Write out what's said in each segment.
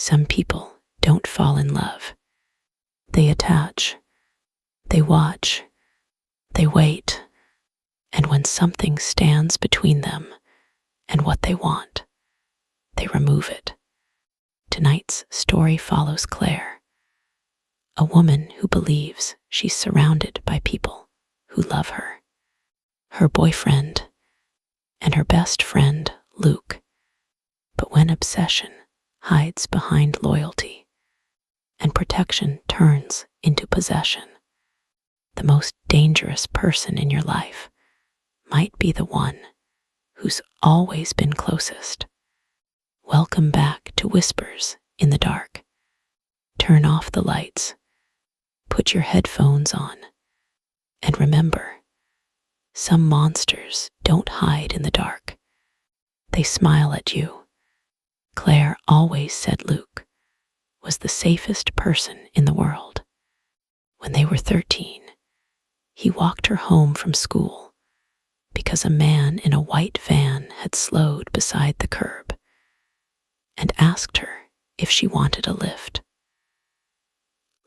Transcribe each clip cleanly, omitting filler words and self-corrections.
Some people don't fall in love. They attach, they watch, they wait, and when something stands between them and what they want, they remove it. Tonight's story follows Claire, a woman who believes she's surrounded by people who love her, her boyfriend, and her best friend, Luke. But when obsession hides behind loyalty and protection turns into possession, the most dangerous person in your life might be the one who's always been closest. Welcome back to Whispers in the Dark. Turn off the lights, put your headphones on, and remember, some monsters don't hide in the dark. They smile at you. Claire always said Luke was the safest person in the world. When they were 13, he walked her home from school because a man in a white van had slowed beside the curb and asked her if she wanted a lift.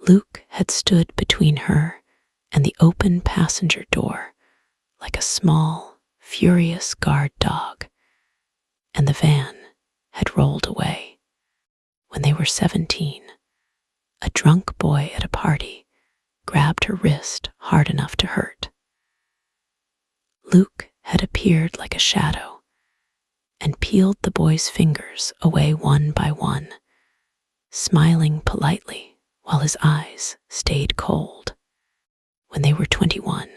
Luke had stood between her and the open passenger door like a small, furious guard dog, and the van had rolled away. When they were 17, a drunk boy at a party grabbed her wrist hard enough to hurt. Luke had appeared like a shadow and peeled the boy's fingers away one by one, smiling politely while his eyes stayed cold. When they were 21,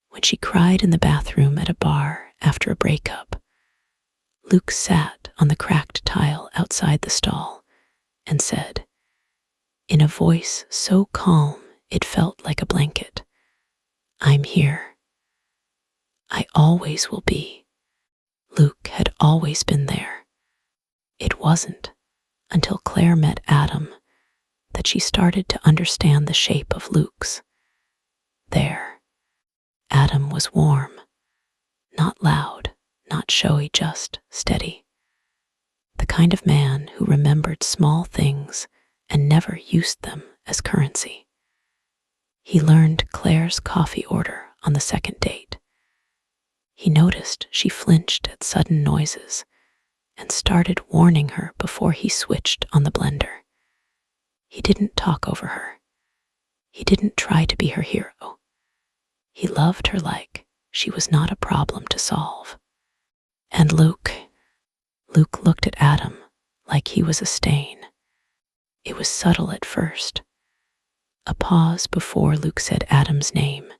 when she cried in the bathroom at a bar after a breakup, Luke sat on the cracked tile outside the stall and said, in a voice so calm it felt like a blanket, "I'm here. I always will be." Luke had always been there. It wasn't until Claire met Adam that she started to understand the shape of Luke's. There, Adam was warm, not loud, not showy, just steady. The kind of man who remembered small things and never used them as currency. He learned Claire's coffee order on the second date. He noticed she flinched at sudden noises and started warning her before he switched on the blender. He didn't talk over her. He didn't try to be her hero. He loved her like she was not a problem to solve. And Luke looked at Adam like he was a stain. It was subtle at first. A pause before Luke said Adam's name.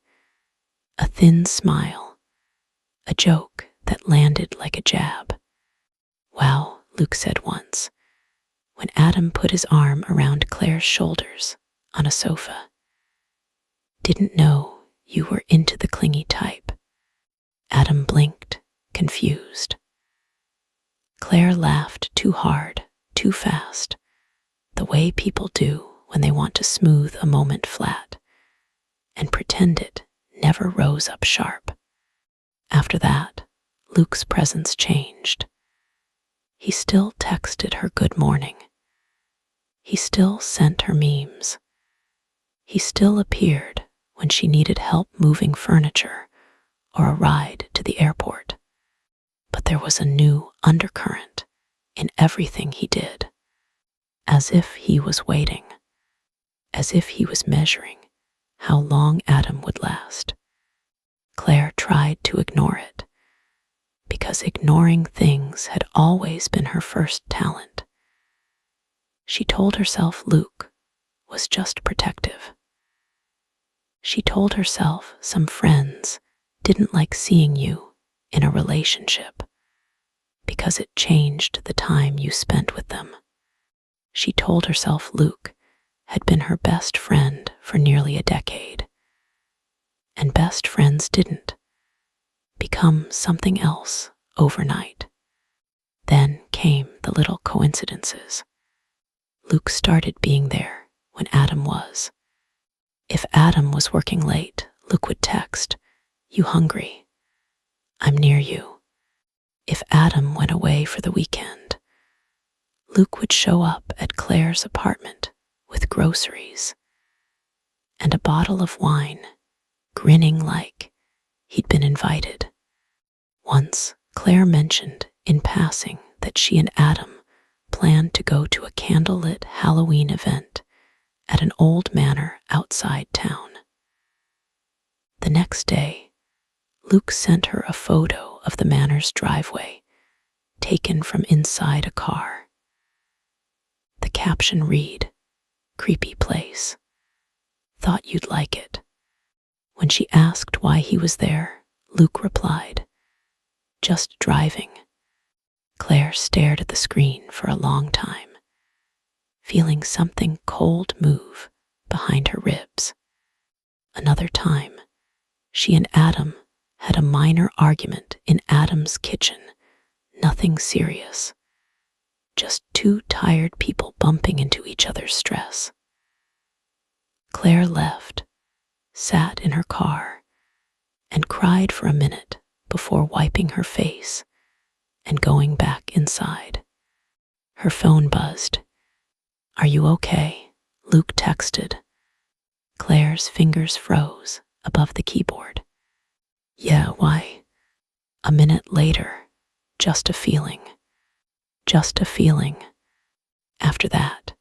A thin smile. A joke that landed like a jab. "Wow," Luke said once, when Adam put his arm around Claire's shoulders on a sofa. "Didn't know you were into the clingy type." Adam blinked, confused. Claire laughed too hard, too fast, the way people do when they want to smooth a moment flat, and pretend it never rose up sharp. After that, Luke's presence changed. He still texted her good morning. He still sent her memes. He still appeared when she needed help moving furniture or a ride to the airport. But there was a new undercurrent in everything he did, as if he was waiting, as if he was measuring how long Adam would last. Claire tried to ignore it, because ignoring things had always been her first talent. She told herself Luke was just protective. She told herself some friends didn't like seeing you in a relationship because it changed the time you spent with them. She told herself Luke had been her best friend for nearly a decade. And best friends didn't become something else overnight. Then came the little coincidences. Luke started being there when Adam was. If Adam was working late, Luke would text, "You hungry? I'm near you." If Adam went away for the weekend, Luke would show up at Claire's apartment with groceries and a bottle of wine, grinning like he'd been invited. Once, Claire mentioned in passing that she and Adam planned to go to a candlelit Halloween event at an old manor outside town. The next day, Luke sent her a photo of the manor's driveway, taken from inside a car. The caption read, "Creepy place. Thought you'd like it." When she asked why he was there, Luke replied, "Just driving." Claire stared at the screen for a long time, feeling something cold move behind her ribs. Another time, she and Adam had a minor argument in Adam's kitchen. Nothing serious. Just two tired people bumping into each other's stress. Claire left, sat in her car, and cried for a minute before wiping her face and going back inside. Her phone buzzed. "Are you okay?" Luke texted. Claire's fingers froze above the keyboard. "Yeah, why?" A minute later, "Just a feeling. Just a feeling." After that,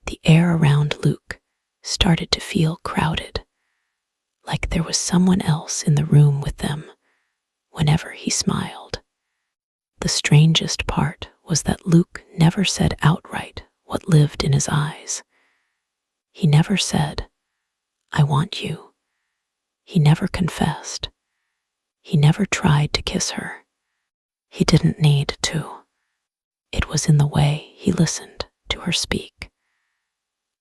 the air around Luke started to feel crowded, like there was someone else in the room with them whenever he smiled. The strangest part was that Luke never said outright what lived in his eyes. He never said, "I want you." He never confessed. He never tried to kiss her. He didn't need to. It was in the way he listened to her speak,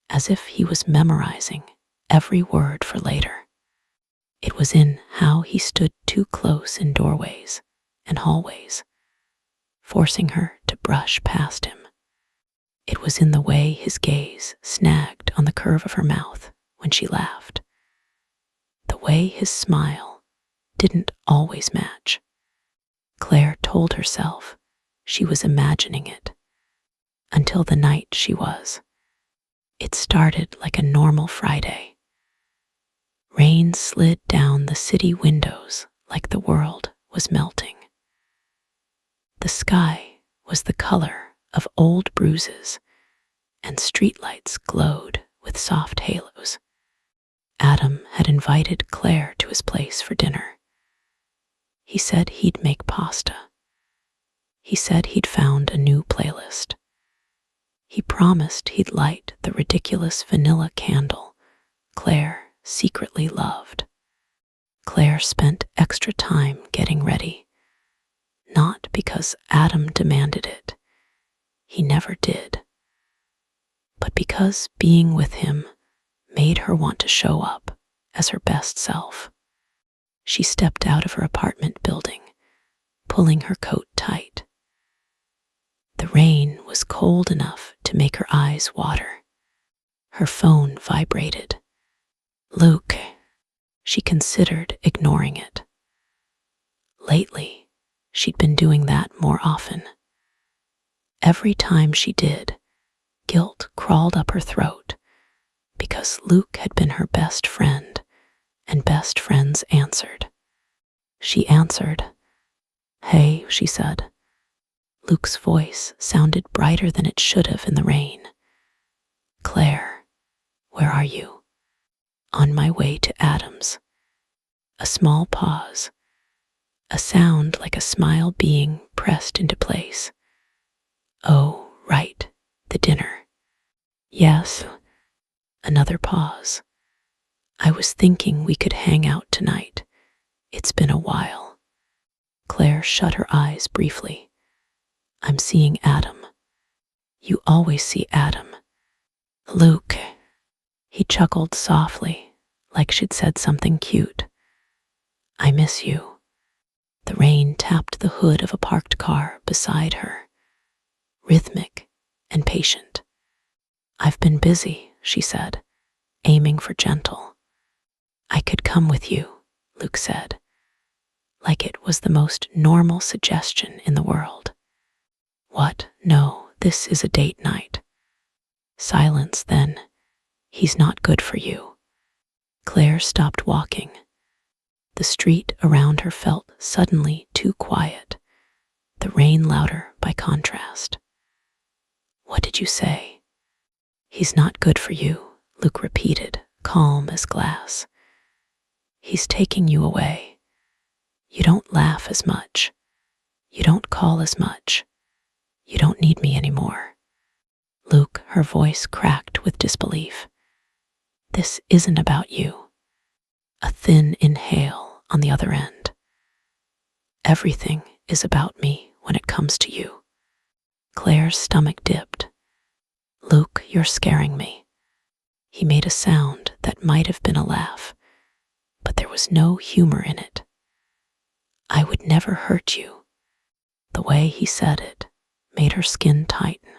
as if he was memorizing every word for later. It was in how he stood too close in doorways and hallways, forcing her to brush past him. It was in the way his gaze snagged on the curve of her mouth when she laughed. The way his smile didn't always match. Claire told herself she was imagining it, until the night she was. It started like a normal Friday. Rain slid down the city windows like the world was melting. The sky was the color of old bruises, and streetlights glowed with soft halos. Adam had invited Claire to his place for dinner. He said he'd make pasta. He said he'd found a new playlist. He promised he'd light the ridiculous vanilla candle Claire secretly loved. Claire spent extra time getting ready, not because Adam demanded it. He never did. But because being with him made her want to show up as her best self. She stepped out of her apartment building, pulling her coat tight. The rain was cold enough to make her eyes water. Her phone vibrated. Luke. She considered ignoring it. Lately, she'd been doing that more often. Every time she did, guilt crawled up her throat, because Luke had been her best friend, and best friends answered. She answered. "Hey," she said. Luke's voice sounded brighter than it should have in the rain. "Claire, where are you?" "On my way to Adam's." A small pause, a sound like a smile being pressed into place. "Oh, right, the dinner." "Yes." Another pause. "I was thinking we could hang out tonight. It's been a while." Claire shut her eyes briefly. "I'm seeing Adam." "You always see Adam." "Luke." He chuckled softly, like she'd said something cute. "I miss you." The rain tapped the hood of a parked car beside her, rhythmic and patient. "I've been busy," she said, aiming for gentle. "I could come with you," Luke said, like it was the most normal suggestion in the world. "What? No, This is a date night. Silence, then. He's not good for you. Claire stopped walking. The street around her felt suddenly too quiet, the rain louder by contrast. What did you say? He's not good for you, Luke repeated, calm as glass. He's taking you away. You don't laugh as much. You don't call as much. You don't need me anymore. Luke, her voice cracked with disbelief. This isn't about you. A thin inhale on the other end. Everything is about me when it comes to you. Claire's stomach dipped. Luke, you're scaring me. He made a sound that might have been a laugh, but there was no humor in it. I would never hurt you. The way he said it made her skin tighten.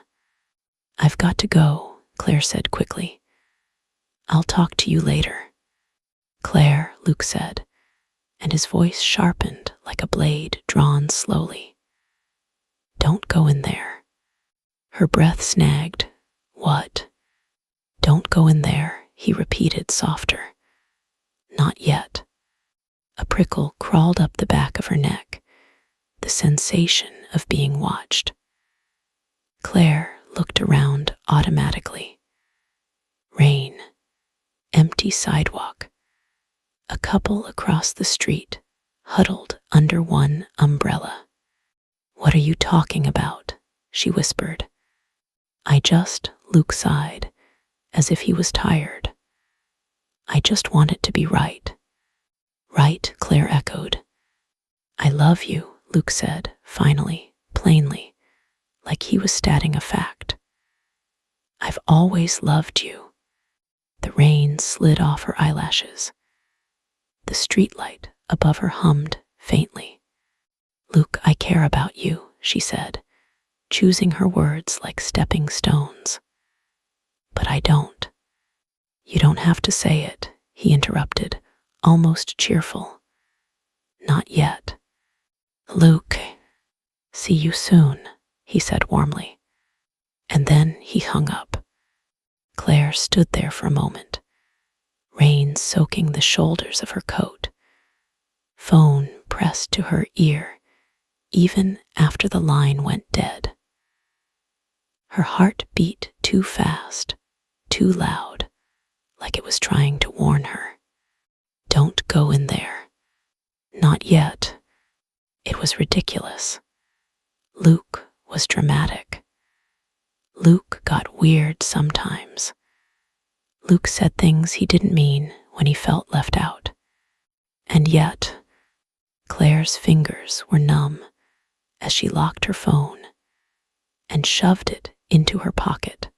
I've got to go, Claire said quickly. I'll talk to you later. Claire, Luke said, and his voice sharpened like a blade drawn slowly. Don't go in there. Her breath snagged. What? Don't go in there, he repeated softer. Not yet. A prickle crawled up the back of her neck, the sensation of being watched. Claire looked around automatically. Rain, empty sidewalk. A couple across the street, huddled under one umbrella. What are you talking about? She whispered. Luke sighed, as if he was tired. I just want it to be right. Right, Claire echoed. I love you, Luke said, finally, plainly, like he was stating a fact. I've always loved you. The rain slid off her eyelashes. The streetlight above her hummed faintly. Luke, I care about you, she said, choosing her words like stepping stones. But I don't. You don't have to say it, he interrupted, almost cheerful. Not yet. Luke, see you soon, he said warmly. And then he hung up. Claire stood there for a moment, rain soaking the shoulders of her coat, phone pressed to her ear, even after the line went dead. Her heart beat too fast, too loud, like it was trying to warn her. Don't go in there. Not yet. It was ridiculous. Luke was dramatic. Luke got weird sometimes. Luke said things he didn't mean when he felt left out. And yet, Claire's fingers were numb as she locked her phone and shoved it into her pocket.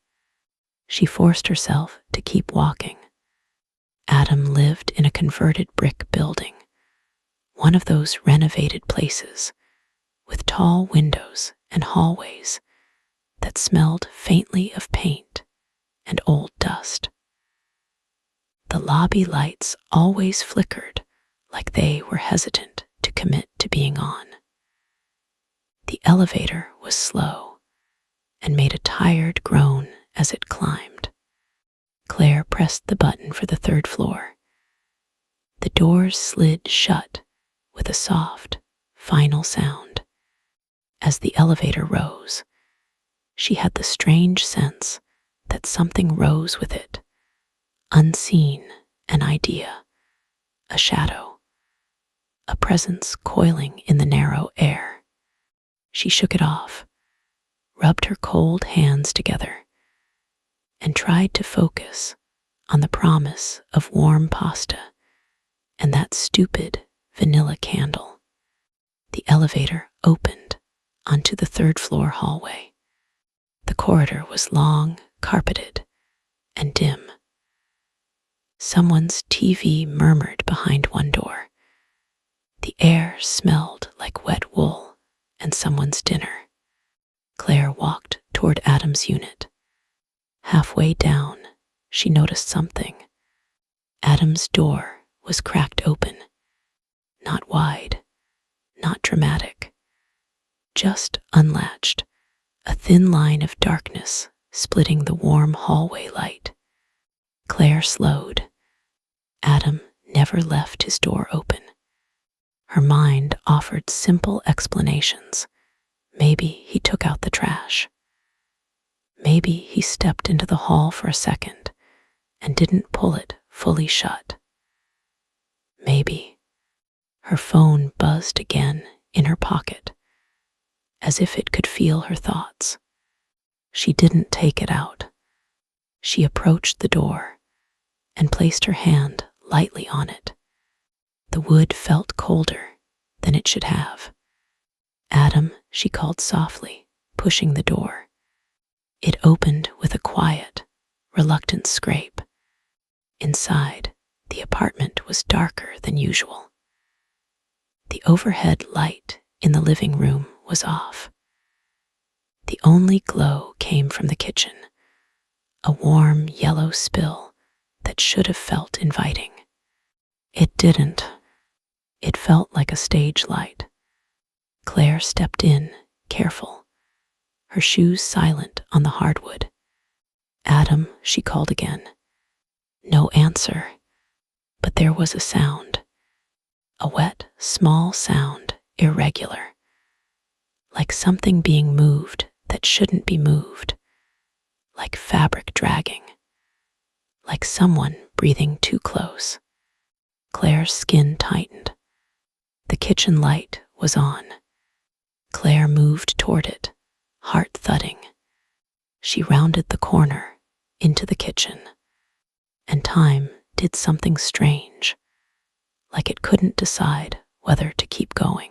She forced herself to keep walking. Adam lived in a converted brick building, one of those renovated places with tall windows and hallways that smelled faintly of paint and old dust. The lobby lights always flickered like they were hesitant to commit to being on. The elevator was slow and made a tired groan as it climbed. Claire pressed the button for the third floor. The doors slid shut with a soft, final sound. As the elevator rose, she had the strange sense that something rose with it, unseen, an idea, a shadow, a presence coiling in the narrow air. She shook it off, rubbed her cold hands together, and tried to focus on the promise of warm pasta and that stupid vanilla candle. The elevator opened onto the third-floor hallway. The corridor was long, carpeted, and dim. Someone's TV murmured behind one door. The air smelled like wet wool and someone's dinner. Claire walked toward Adam's unit. Halfway down, she noticed something. Adam's door was cracked open. Not wide, not dramatic, just unlatched, a thin line of darkness splitting the warm hallway light. Claire slowed. Adam never left his door open. Her mind offered simple explanations. Maybe he took out the trash. Maybe he stepped into the hall for a second and didn't pull it fully shut. Maybe her phone buzzed again in her pocket, as if it could feel her thoughts. She didn't take it out. She approached the door and placed her hand lightly on it. The wood felt colder than it should have. Adam, she called softly, pushing the door. It opened with a quiet, reluctant scrape. Inside, the apartment was darker than usual. The overhead light in the living room was off. The only glow came from the kitchen, a warm yellow spill that should have felt inviting. It didn't. It felt like a stage light. Claire stepped in, careful, her shoes silent on the hardwood. Adam, she called again. No answer, but there was a sound. A wet, small sound, irregular, like something being moved that shouldn't be moved, like fabric dragging, like someone breathing too close. Claire's skin tightened. The kitchen light was on. Claire moved toward it, heart thudding. She rounded the corner into the kitchen, and time did something strange, like it couldn't decide whether to keep going.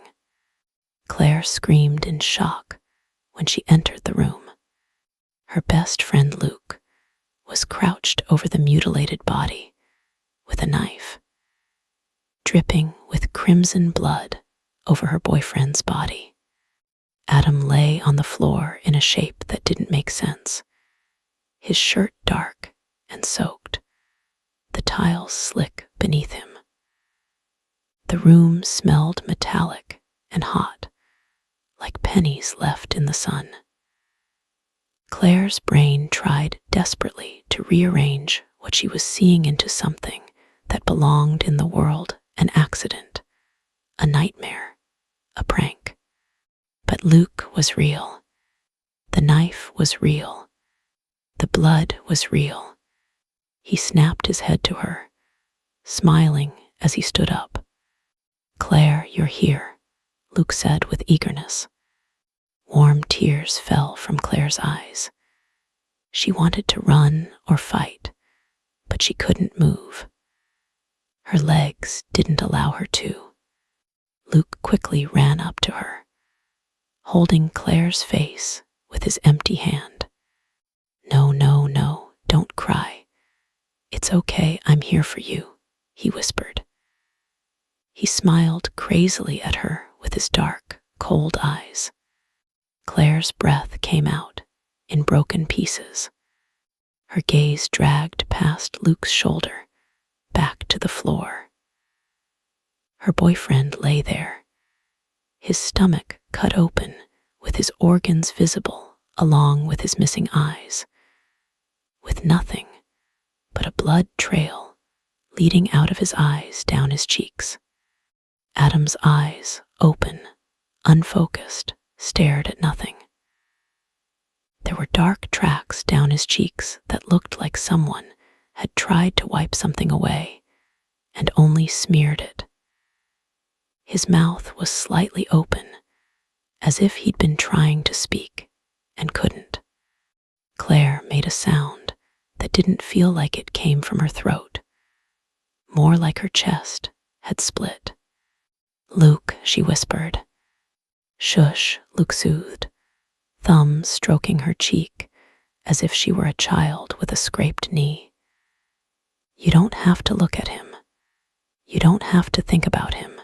Claire screamed in shock when she entered the room. Her best friend Luke was crouched over the mutilated body with a knife, dripping with crimson blood over her boyfriend's body. Adam lay on the floor in a shape that didn't make sense, his shirt dark and soaked, the tiles slick beneath him. The room smelled metallic and hot, like pennies left in the sun. Claire's brain tried desperately to rearrange what she was seeing into something that belonged in the world, an accident, a nightmare, a prank. But Luke was real. The knife was real. The blood was real. He snapped his head to her, smiling as he stood up. Claire, you're here, Luke said with eagerness. Warm tears fell from Claire's eyes. She wanted to run or fight, but she couldn't move. Her legs didn't allow her to. Luke quickly ran up to her, holding Claire's face with his empty hand. No, no, no, don't cry. It's okay, I'm here for you, he whispered. He smiled crazily at her with his dark, cold eyes. Claire's breath came out in broken pieces. Her gaze dragged past Luke's shoulder, back to the floor. Her boyfriend lay there, his stomach cut open with his organs visible along with his missing eyes, with nothing but a blood trail leading out of his eyes down his cheeks. Adam's eyes, open, unfocused, stared at nothing. There were dark tracks down his cheeks that looked like someone had tried to wipe something away and only smeared it. His mouth was slightly open, as if he'd been trying to speak and couldn't. Claire made a sound that didn't feel like it came from her throat, more like her chest had split. Luke, she whispered. Shush, Luke soothed, thumb stroking her cheek as if she were a child with a scraped knee. You don't have to look at him. You don't have to think about him.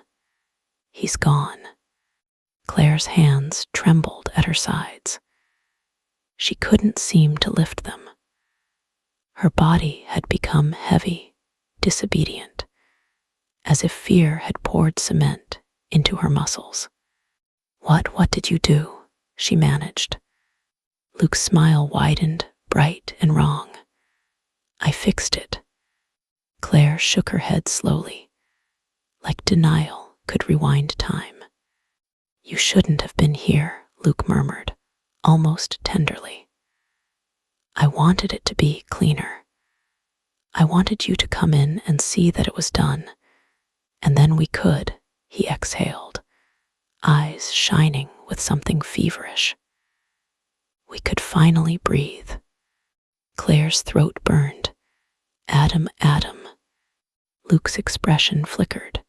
He's gone. Claire's hands trembled at her sides. She couldn't seem to lift them. Her body had become heavy, disobedient, as if fear had poured cement into her muscles. What did you do? She managed. Luke's smile widened, bright and wrong. I fixed it. Claire shook her head slowly, like denial could rewind time. You shouldn't have been here, Luke murmured, almost tenderly. I wanted it to be cleaner. I wanted you to come in and see that it was done, and then we could, he exhaled, eyes shining with something feverish. We could finally breathe. Claire's throat burned. Adam, Adam. Luke's expression flickered,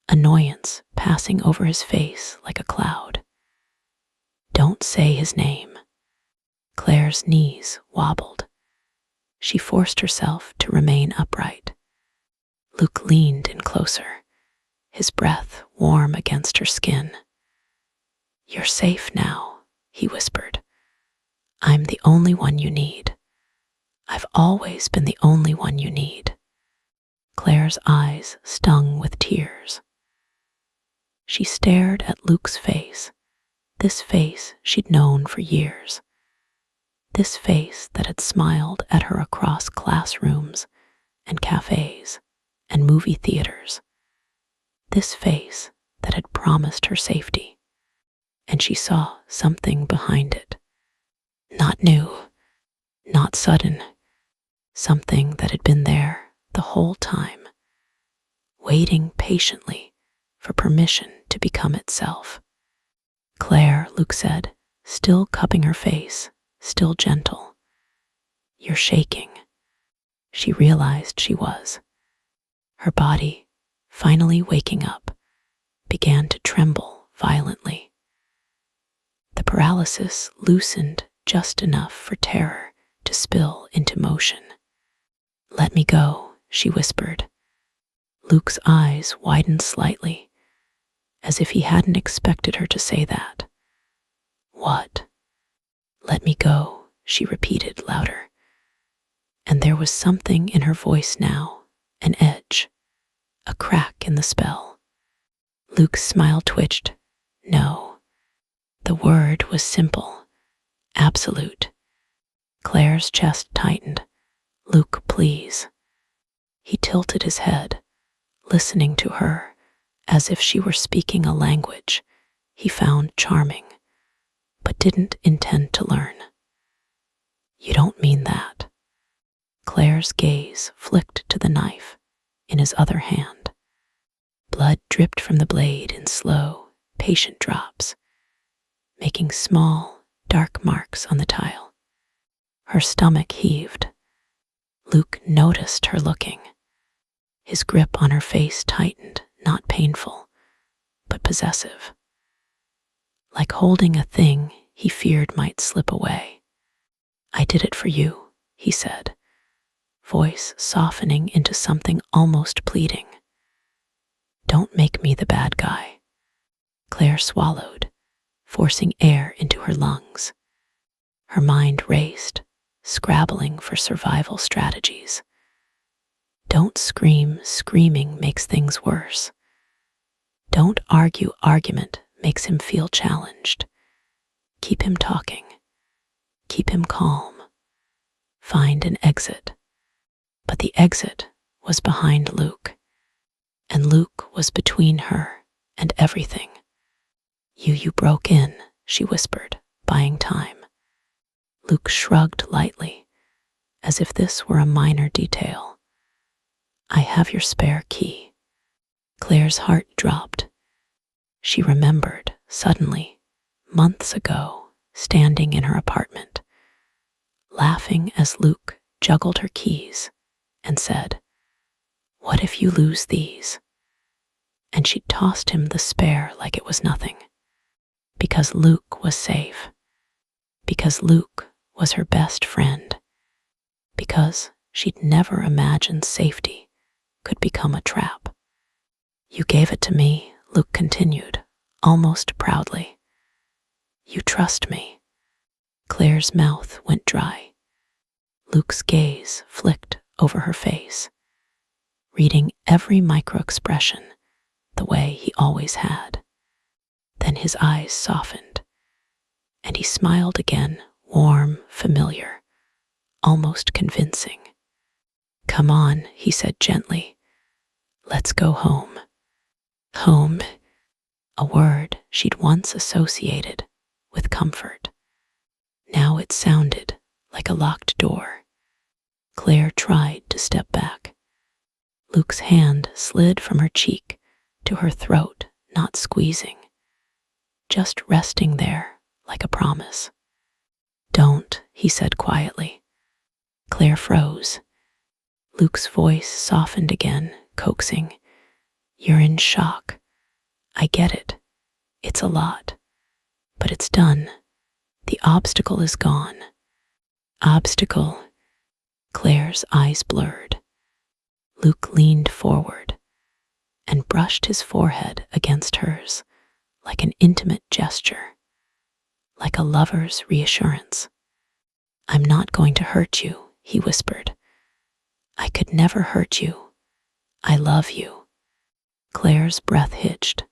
annoyance passing over his face like a cloud. Don't say his name. Claire's knees wobbled. She forced herself to remain upright. Luke leaned in closer, his breath warm against her skin. You're safe now, he whispered. I'm the only one you need. I've always been the only one you need. Claire's eyes stung with tears. She stared at Luke's face, this face she'd known for years. This face that had smiled at her across classrooms and cafes and movie theaters. This face that had promised her safety. And she saw something behind it. Not new, not sudden. Something that had been there the whole time, waiting patiently for permission to become itself. Claire, Luke said, still cupping her face, still gentle. You're shaking. She realized she was. Her body, finally waking up, began to tremble violently. The paralysis loosened just enough for terror to spill into motion. Let me go, she whispered. Luke's eyes widened slightly, as if he hadn't expected her to say that. What? Let me go, she repeated louder. And there was something in her voice now, an edge, a crack in the spell. Luke's smile twitched. No. The word was simple, absolute. Claire's chest tightened. Luke, please. He tilted his head, listening to her as if she were speaking a language he found charming, but didn't intend to learn. You don't mean that. Claire's gaze flicked to the knife in his other hand. Blood dripped from the blade in slow, patient drops, making small, dark marks on the tile. Her stomach heaved. Luke noticed her looking. His grip on her face tightened, not painful, but possessive. Like holding a thing he feared might slip away. I did it for you, he said, voice softening into something almost pleading. Don't make me the bad guy. Claire swallowed, forcing air into her lungs. Her mind raced, scrabbling for survival strategies. Don't scream, screaming makes things worse. Don't argue, argument makes him feel challenged. Keep him talking. Keep him calm. Find an exit. But the exit was behind Luke, and Luke was between her and everything. You broke in, she whispered, buying time. Luke shrugged lightly, as if this were a minor detail. I have your spare key. Claire's heart dropped. She remembered, suddenly, months ago, standing in her apartment, laughing as Luke juggled her keys and said, What if you lose these? And she tossed him the spare like it was nothing. Because Luke was safe. Because Luke was her best friend. Because she'd never imagined safety could become a trap. You gave it to me, Luke continued, almost proudly. You trust me. Claire's mouth went dry. Luke's gaze flicked over her face, reading every micro-expression the way he always had. Then his eyes softened, and he smiled again warm, familiar, almost convincing. "Come on," he said gently. "Let's go home." Home, a word she'd once associated with comfort. Now it sounded like a locked door. Claire tried to step back. Luke's hand slid from her cheek to her throat, not squeezing, just resting there like a promise. "Don't," he said quietly. Claire froze. Luke's voice softened again, coaxing. "You're in shock. I get it. It's a lot. But it's done. The obstacle is gone." Obstacle? Claire's eyes blurred. Luke leaned forward and brushed his forehead against hers like an intimate gesture, like a lover's reassurance. "I'm not going to hurt you," he whispered. "I could never hurt you. I love you." Claire's breath hitched.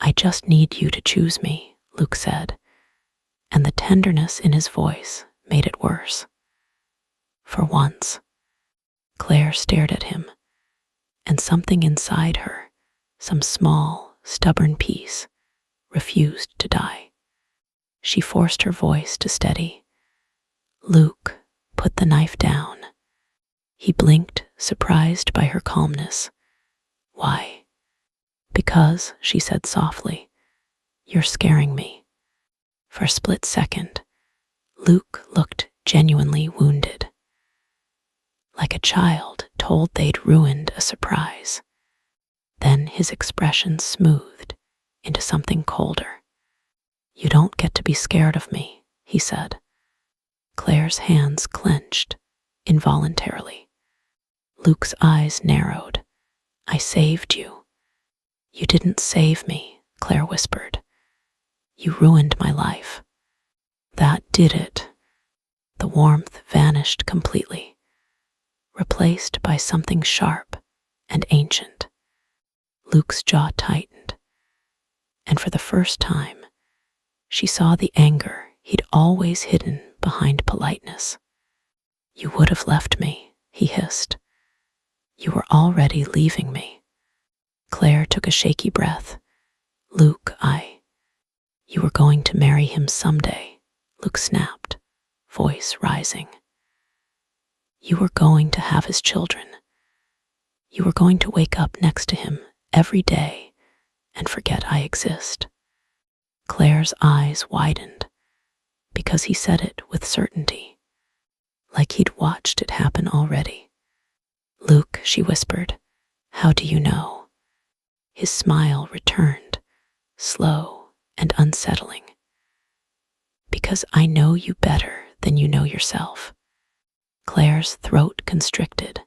"I just need you to choose me," Luke said, and the tenderness in his voice made it worse. For once, Claire stared at him, and something inside her, some small, stubborn piece, refused to die. She forced her voice to steady. "Luke, put the knife down." He blinked, surprised by her calmness. "Why?" "Because," she said softly, "you're scaring me." For a split second, Luke looked genuinely wounded, like a child told they'd ruined a surprise. Then his expression smoothed into something colder. "You don't get to be scared of me," he said. Claire's hands clenched involuntarily. Luke's eyes narrowed. "I saved you." "You didn't save me," Claire whispered. "You ruined my life." "That did it." The warmth vanished completely, replaced by something sharp and ancient. Luke's jaw tightened, and for the first time, she saw the anger he'd always hidden behind politeness. "You would have left me," he hissed. "You were already leaving me." Claire took a shaky breath. "Luke, You were going to marry him someday," Luke snapped, voice rising. "You were going to have his children. You were going to wake up next to him every day and forget I exist." Claire's eyes widened because he said it with certainty, like he'd watched it happen already. "Luke," she whispered, "how do you know?" His smile returned, slow and unsettling. "Because I know you better than you know yourself." Claire's throat constricted.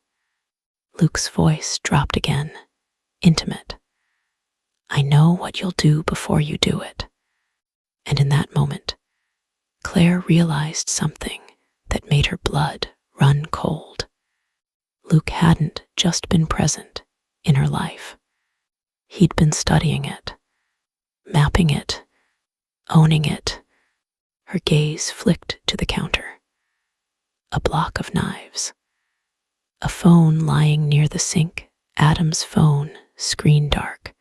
Luke's voice dropped again, intimate. "I know what you'll do before you do it." And in that moment, Claire realized something that made her blood run cold. Luke hadn't just been present in her life. He'd been studying it, mapping it, owning it. Her gaze flicked to the counter. A block of knives. A phone lying near the sink, Adam's phone, screen dark.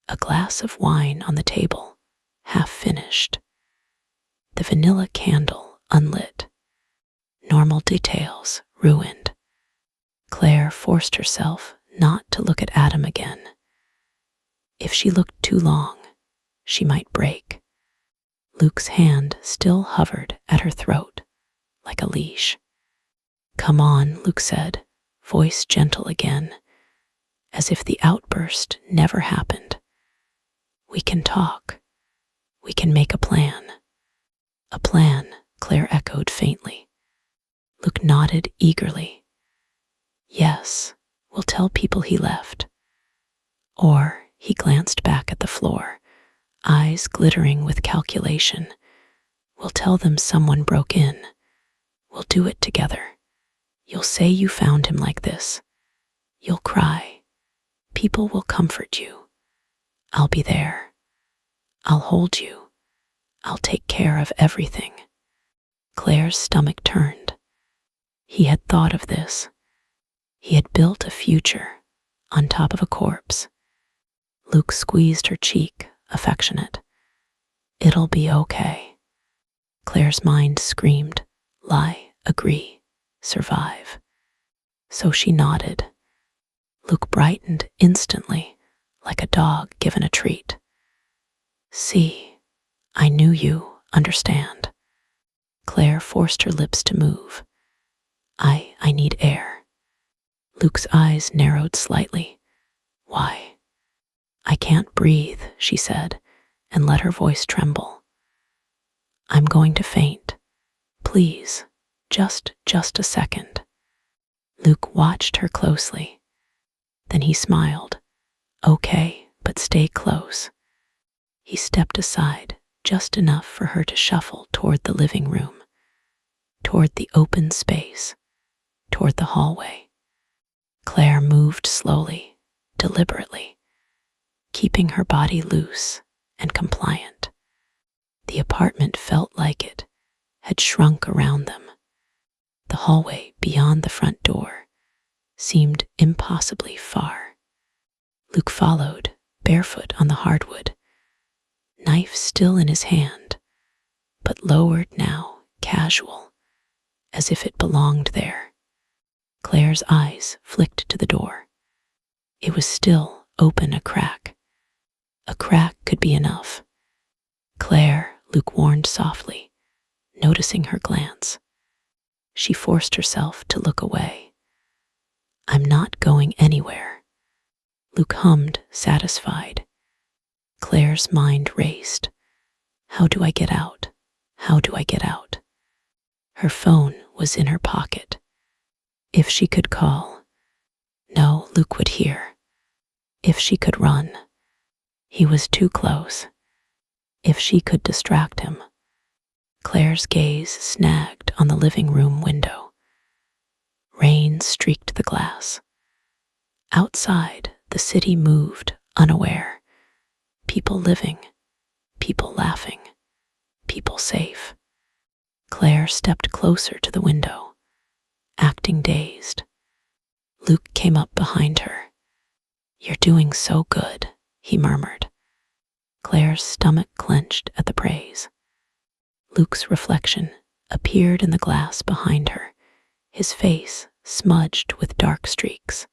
A glass of wine on the table, half finished. The vanilla candle unlit. Normal details ruined. Claire forced herself not to look at Adam again. If she looked too long, she might break. Luke's hand still hovered at her throat, like a leash. "Come on," Luke said, voice gentle again, as if the outburst never happened. "We can talk. We can make a plan." "A plan," Claire echoed faintly. Luke nodded eagerly. "Yes, we'll tell people he left." Or he glanced back at the floor, eyes glittering with calculation. "We'll tell them someone broke in. We'll do it together. You'll say you found him like this. You'll cry. People will comfort you. I'll be there. I'll hold you. I'll take care of everything." Claire's stomach turned. He had thought of this. He had built a future on top of a corpse. Luke squeezed her cheek, affectionate. It'll be okay. Claire's mind screamed, lie, agree, survive. So she nodded. Luke brightened instantly, like a dog given a treat. See, I knew you, understand. Claire forced her lips to move. I need air. Luke's eyes narrowed slightly. Why? I can't breathe, she said, and let her voice tremble. I'm going to faint. Please, just a second. Luke watched her closely. Then he smiled. Okay, but stay close. He stepped aside, just enough for her to shuffle toward the living room, toward the open space, toward the hallway. Claire moved slowly, deliberately, keeping her body loose and compliant. The apartment felt like it had shrunk around them. The hallway beyond the front door seemed impossibly far. Luke followed, barefoot on the hardwood, knife still in his hand, but lowered now, casual, as if it belonged there. Claire's eyes flicked to the door. It was still open a crack. A crack could be enough. Claire, Luke warned softly, noticing her glance. She forced herself to look away. I'm not going anywhere. Luke hummed, satisfied. Claire's mind raced. How do I get out? How do I get out? Her phone was in her pocket. If she could call. No, Luke would hear. If she could run. He was too close. If she could distract him. Claire's gaze snagged on the living room window. Rain streaked the glass. Outside, the city moved, unaware. People living, people laughing, people safe. Claire stepped closer to the window, acting dazed. Luke came up behind her. You're doing so good, he murmured. Claire's stomach clenched at the praise. Luke's reflection appeared in the glass behind her, his face smudged with dark streaks.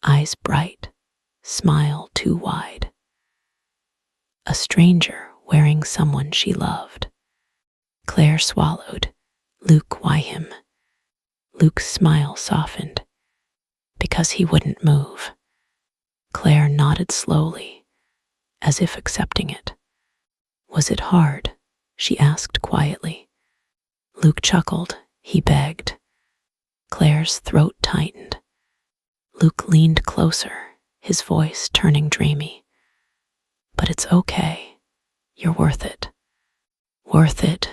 Eyes bright, smile too wide. A stranger wearing someone she loved. Claire swallowed. Luke, why him? Luke's smile softened. Because he wouldn't move. Claire nodded slowly, as if accepting it. Was it hard? She asked quietly. Luke chuckled. He begged. Claire's throat tightened. Luke leaned closer, his voice turning dreamy. But it's okay. You're worth it. Worth it.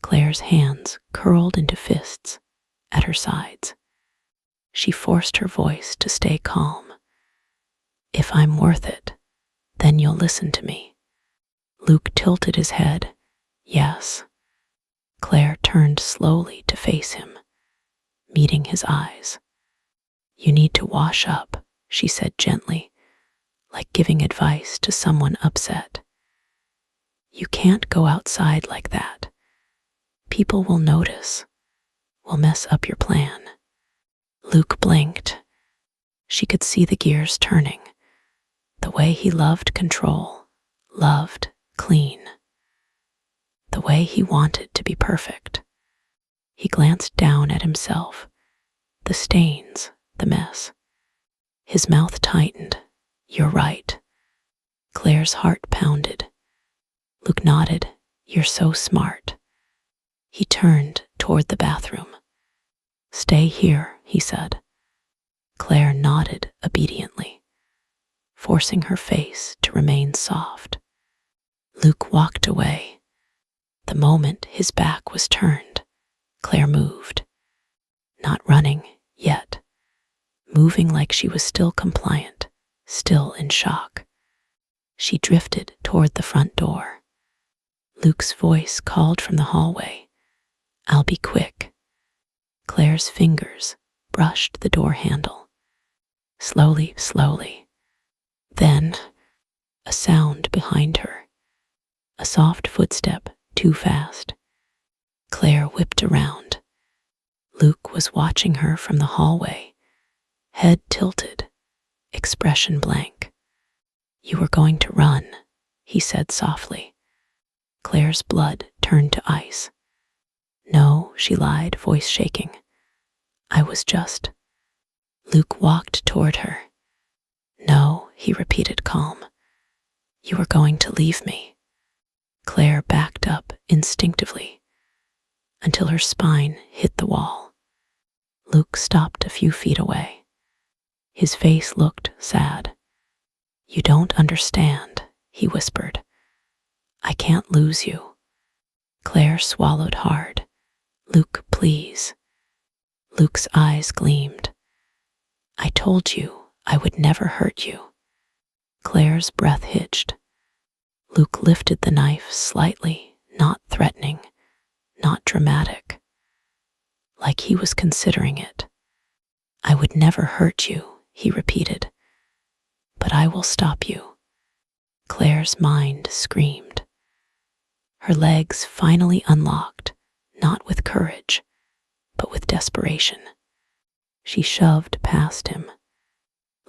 Claire's hands curled into fists at her sides. She forced her voice to stay calm. If I'm worth it, then you'll listen to me. Luke tilted his head. Yes. Claire turned slowly to face him, meeting his eyes. You need to wash up, she said gently, like giving advice to someone upset. You can't go outside like that. People will notice, will mess up your plan. Luke blinked. She could see the gears turning. The way he loved control, loved clean. The way he wanted to be perfect. He glanced down at himself, the stains, the mess. His mouth tightened. You're right. Claire's heart pounded. Luke nodded. You're so smart. He turned toward the bathroom. Stay here, he said. Claire nodded obediently, forcing her face to remain soft. Luke walked away. The moment his back was turned, Claire moved. Not running yet, moving like she was still compliant, still in shock. She drifted toward the front door. Luke's voice called from the hallway. I'll be quick. Claire's fingers brushed the door handle. Slowly, slowly. Then, a sound behind her. A soft footstep, too fast. Claire whipped around. Luke was watching her from the hallway, head tilted, expression blank. You were going to run, he said softly. Claire's blood turned to ice. No, she lied, voice shaking. I was just... Luke walked toward her. No, he repeated, calm. You were going to leave me. Claire backed up instinctively until her spine hit the wall. Luke stopped a few feet away. His face looked sad. You don't understand, he whispered. I can't lose you. Claire swallowed hard. Luke, please. Luke's eyes gleamed. I told you I would never hurt you. Claire's breath hitched. Luke lifted the knife slightly, not threatening, not dramatic. Like he was considering it. I would never hurt you, he repeated. But I will stop you. Claire's mind screamed. Her legs finally unlocked, not with courage, but with desperation. She shoved past him.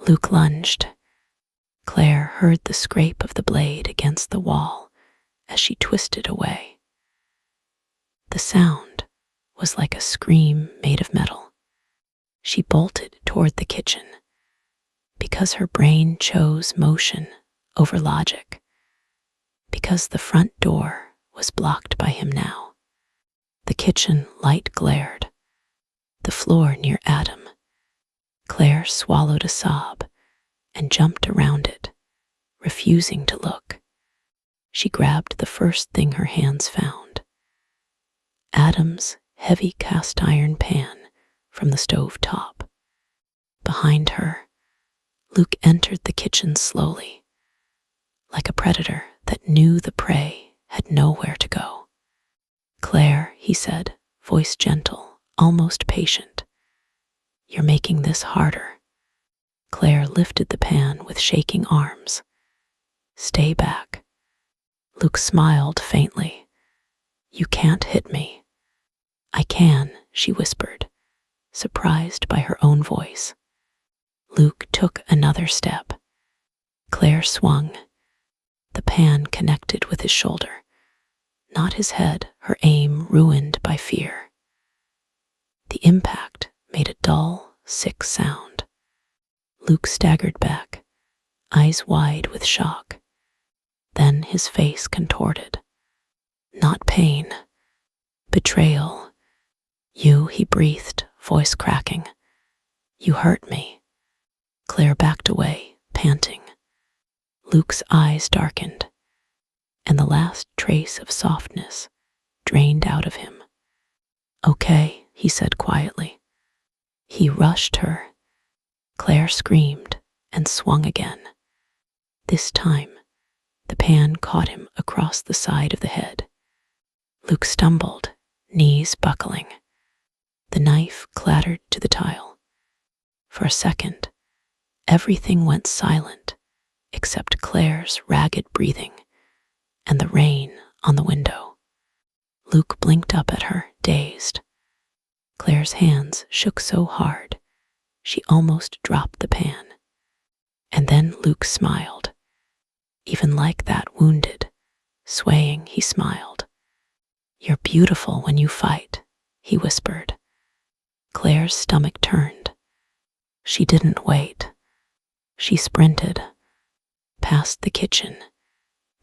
Luke lunged. Claire heard the scrape of the blade against the wall as she twisted away. The sound was like a scream made of metal. She bolted toward the kitchen because her brain chose motion over logic, because the front door was blocked by him now. The kitchen light glared, the floor near Adam. Claire swallowed a sob and jumped around it, refusing to look. She grabbed the first thing her hands found. Adam's heavy cast iron pan from the stove top. Behind her, Luke entered the kitchen slowly, like a predator that knew the prey had nowhere to go. Claire, he said, voice gentle, almost patient. You're making this harder. Claire lifted the pan with shaking arms. Stay back. Luke smiled faintly. You can't hit me. I can, she whispered, surprised by her own voice. Luke took another step. Claire swung. The pan connected with his shoulder, not his head, her aim ruined by fear. The impact made a dull, sick sound. Luke staggered back, eyes wide with shock. Then his face contorted. Not pain, betrayal. You, he breathed, voice cracking. You hurt me. Claire backed away, panting. Luke's eyes darkened, and the last trace of softness drained out of him. Okay, he said quietly. He rushed her. Claire screamed and swung again. This time, the pan caught him across the side of the head. Luke stumbled, knees buckling. The knife clattered to the tile. For a second, everything went silent except Claire's ragged breathing and the rain on the window. Luke blinked up at her, dazed. Claire's hands shook so hard, she almost dropped the pan. And then Luke smiled. Even like that, wounded, swaying, he smiled. You're beautiful when you fight, he whispered. Claire's stomach turned. She didn't wait. She sprinted, past the kitchen,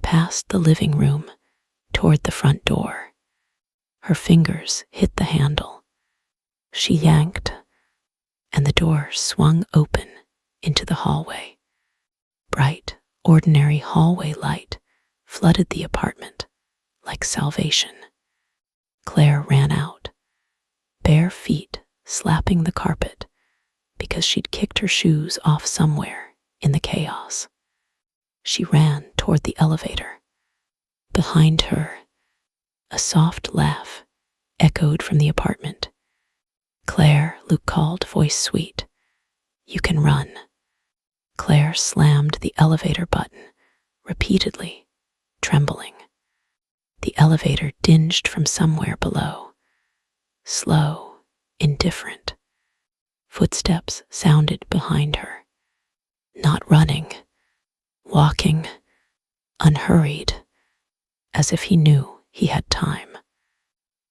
past the living room, toward the front door. Her fingers hit the handle. She yanked, and the door swung open into the hallway. Bright, ordinary hallway light flooded the apartment like salvation. Claire ran out, bare feet slapping the carpet because she'd kicked her shoes off somewhere in the chaos. She ran toward the elevator. Behind her, a soft laugh echoed from the apartment. "Claire," Luke called, voice sweet. "You can run." Claire slammed the elevator button repeatedly, trembling. The elevator dinged from somewhere below. Slow, indifferent. Footsteps sounded behind her. Not running, walking, unhurried, as if he knew he had time.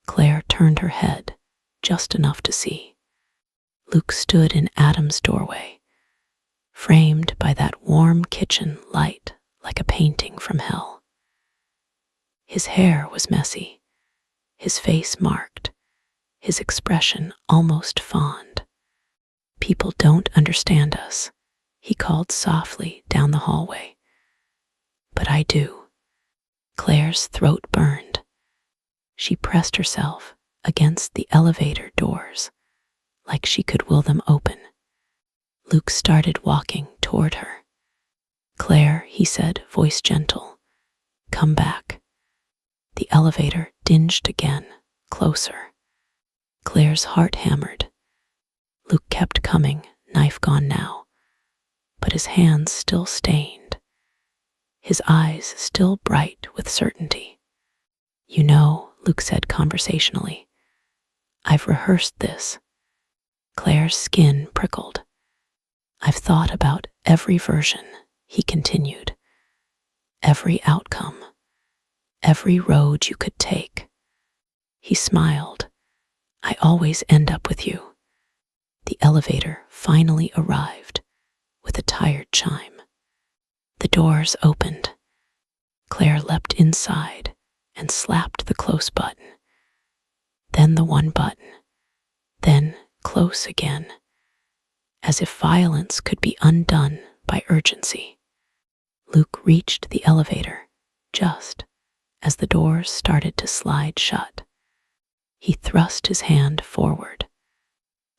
Claire turned her head just enough to see. Luke stood in Adam's doorway, framed by that warm kitchen light like a painting from hell. His hair was messy, his face marked, his expression almost fond. "People don't understand us," he called softly down the hallway. "But I do." Claire's throat burned. She pressed herself against the elevator doors like she could will them open. Luke started walking toward her. "Claire," he said, voice gentle, "come back." The elevator dinged again, closer. Claire's heart hammered. Luke kept coming, knife gone now, but his hands still stained, his eyes still bright with certainty. "You know," Luke said conversationally, "I've rehearsed this." Claire's skin prickled. "I've thought about every version," he continued. "Every outcome, every road you could take." He smiled. "I always end up with you." The elevator finally arrived with a tired chime. The doors opened. Claire leapt inside and slapped the close button. Then the one button. Then close again, as if violence could be undone by urgency. Luke reached the elevator just as the doors started to slide shut. He thrust his hand forward,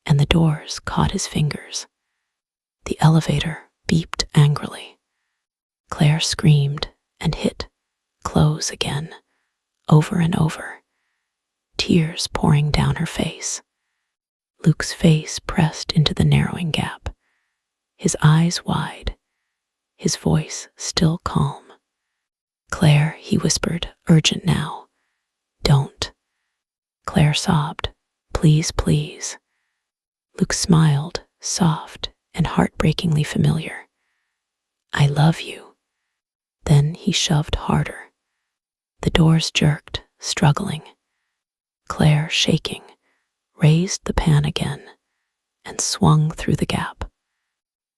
and the doors caught his fingers. The elevator beeped angrily. Claire screamed and hit close again, over and over, tears pouring down her face. Luke's face pressed into the narrowing gap, his eyes wide, his voice still calm. "Claire," he whispered, urgent now. "Don't." Claire sobbed, "Please, please." Luke smiled, soft and heartbreakingly familiar. "I love you." Then he shoved harder. The doors jerked, struggling. Claire, shaking, raised the pan again and swung through the gap.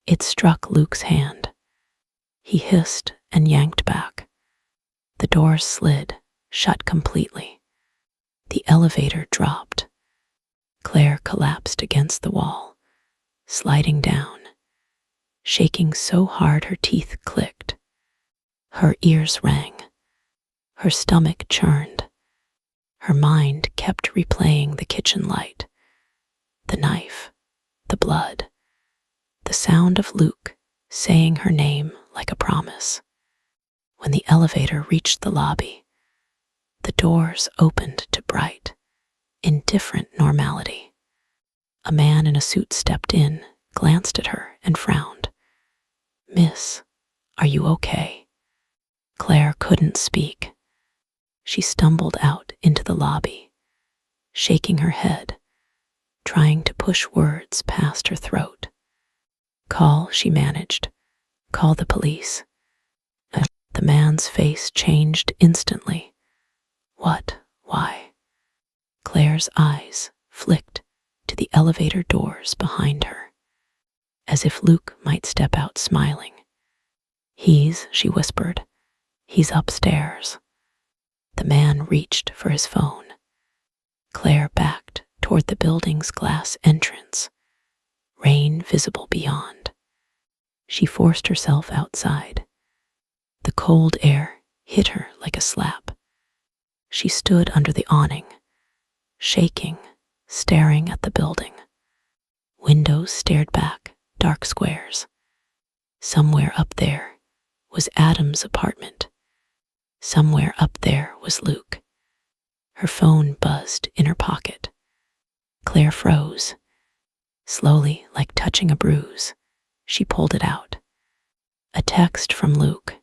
It struck Luke's hand. He hissed and yanked back. The doors slid, shut completely. The elevator dropped. Claire collapsed against the wall, sliding down, shaking so hard her teeth clicked. Her ears rang. Her stomach churned. Her mind kept replaying the kitchen light, the knife, the blood, the sound of Luke saying her name like a promise. When the elevator reached the lobby, the doors opened to bright, indifferent normality. A man in a suit stepped in, glanced at her, and frowned. "Miss, are you okay?" Claire couldn't speak. She stumbled out into the lobby, shaking her head, trying to push words past her throat. "Call," she managed. "Call the police." The man's face changed instantly. "What? Why?" Claire's eyes flicked to the elevator doors behind her, as if Luke might step out smiling. She whispered. "He's upstairs." The man reached for his phone. Claire backed toward the building's glass entrance, rain visible beyond. She forced herself outside. The cold air hit her like a slap. She stood under the awning, shaking, staring at the building. Windows stared back, dark squares. Somewhere up there was Adam's apartment. Somewhere up there was Luke. Her phone buzzed in her pocket. Claire froze. Slowly, like touching a bruise, she pulled it out. A text from Luke.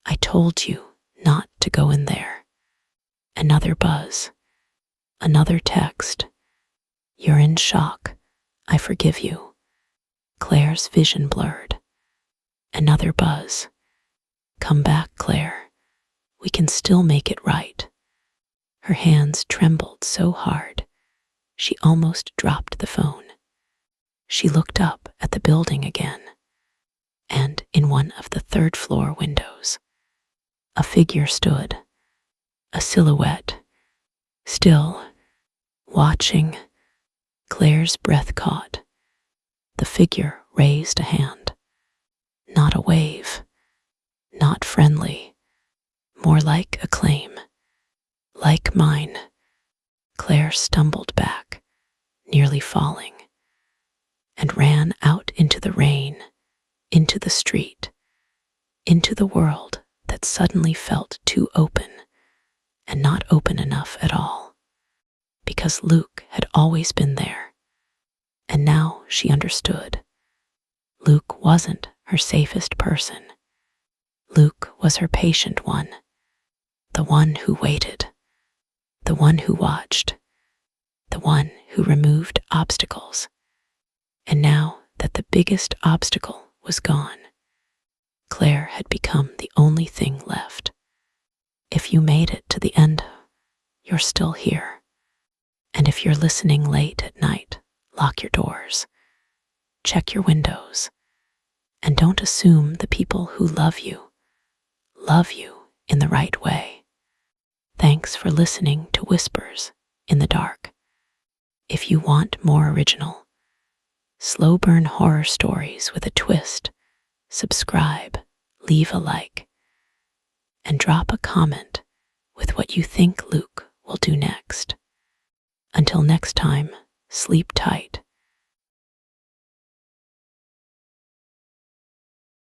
"I told you not to go in there." Another buzz. Another text. "You're in shock. I forgive you." Claire's vision blurred. Another buzz. "Come back, Claire. We can still make it right." Her hands trembled so hard, she almost dropped the phone. She looked up at the building again, and in one of the third-floor windows, a figure stood, a silhouette, still, watching. Claire's breath caught. The figure raised a hand. Not a wave, not friendly, more like a claim. "Like mine." Claire stumbled back, nearly falling, and ran out into the rain, into the street, into the world that suddenly felt too open, and not open enough at all, because Luke had always been there, and now she understood. Luke wasn't her safest person. Luke was her patient one, the one who waited, the one who watched, the one who removed obstacles. And now that the biggest obstacle was gone, Claire had become the only thing left. If you made it to the end, you're still here. And if you're listening late at night, lock your doors, check your windows, and don't assume the people who love you in the right way. Thanks for listening to Whispers in the Dark. If you want more original, slow burn horror stories with a twist, subscribe, leave a like, and drop a comment with what you think Luke will do next. Until next time, sleep tight